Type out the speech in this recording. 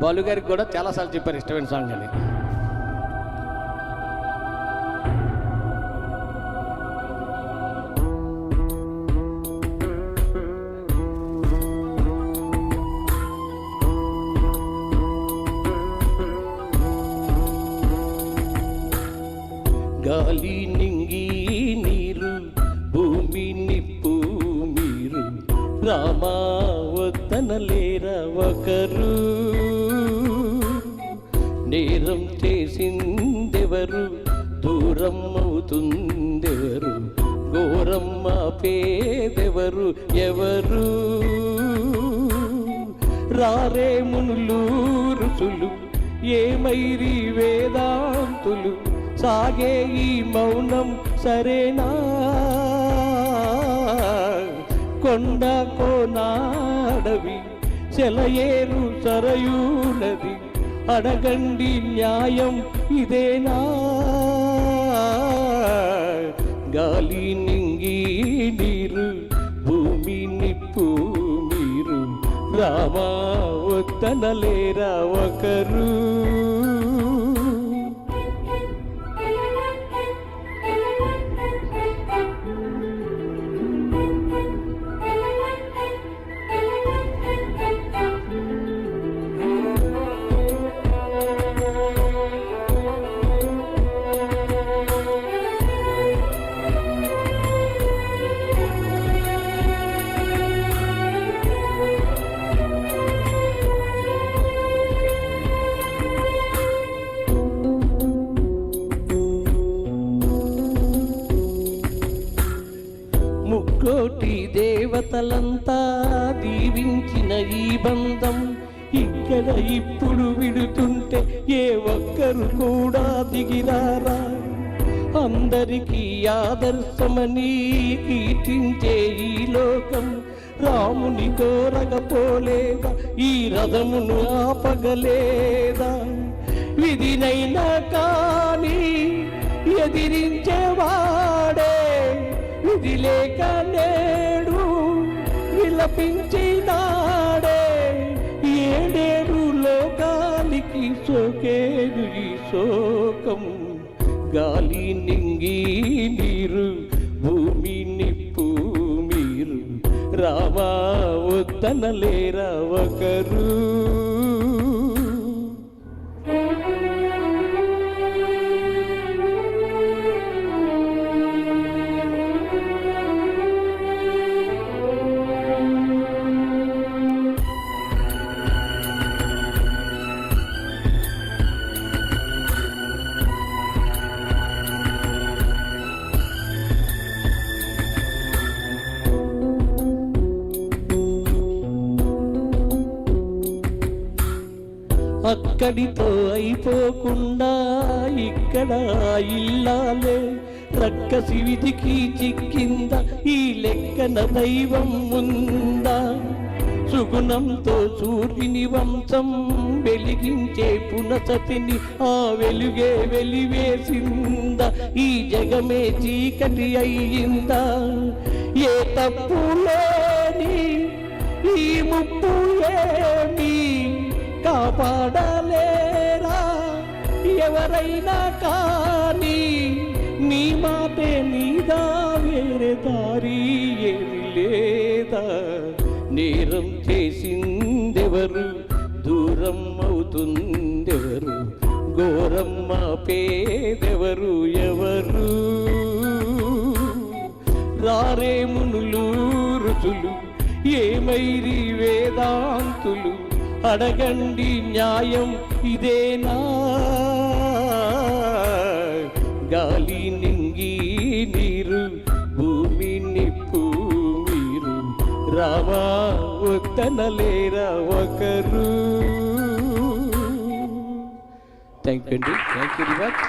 బాలు గారికి కూడా చాలాసార్లు చెప్పారు ఇష్టమైన సాంగ్ అని. గాలి నింగి నీరు భూమి నిప్పు మీరు రామా వద్దనలేరా ఒకరు. నేరం చేసిందెవరు దూరం అవుతుందెవరు ఘోరమ్మ పేదెవరు ఎవరు. రారే మునులు ఋషులు ఏమైరి వేదాంతులు సాగే ఈ మౌనం సరేనా. కొండ కోనాడవి సెలయేరు సరయూ నది అడగండి న్యాయం ఇదేనా. గాలి నింగి నీరు భూమి నిప్పు మీరు రామా వద్దనలేరా ఒకరు. ముక్కోటి దేవతలంతా దీవించిన ఈ బంధం ఇక్కడ ఇప్పుడు విడుతుంటే ఏ ఒక్కరు కూడా దిగిరారా. అందరికీ ఆదర్శమని కీర్తించే ఈ లోకం రాముని కోరకపోలేదా ఈ రథమును ఆపగలేదా. విధినైనా కానీ ఎదిరించేవాడే విధి లేక నేడు విలపించినాడే. ఏడేడు లోకానికి సోకేడు ఈ శోకం. గాలి నింగి నీరు భూమి నిప్పు మీరు రామా వద్దనలేరా ఒకరు. అక్కడితో అయిపోకుండా ఇక్కడ ఇల్లాలే రక్కసి విధికి చిక్కింద ఈ లెక్కన దైవం ఉందా. సుగుణంతో సూర్యుని వంశం వెలిగించే పునసతిని ఆ వెలుగే వెలివేసిందా. ఈ జగమే చీకటి అయ్యిందా. ఏ తప్పు లేని ఈ ముప్పు ఏమి కాపాడలేరా ఎవరైనా కానీ. నీ మాటే నీదా వేరే దారి ఏమి లేదా. నేరం చేసిందెవరు దూరం అవుతుందెవరు ఘోరమ్మ పేదెవరు ఎవరు. రారే మునులు ఋషులు ఏమైరి వేదాంతులు అడగండి న్యాయం ఇదేనా. గాలి నింగి నీరు భూమి నిప్పు మీరు రామా వద్దనలేరా ఒకరు. థ్యాంక్ యూ అండి. Thank you very much.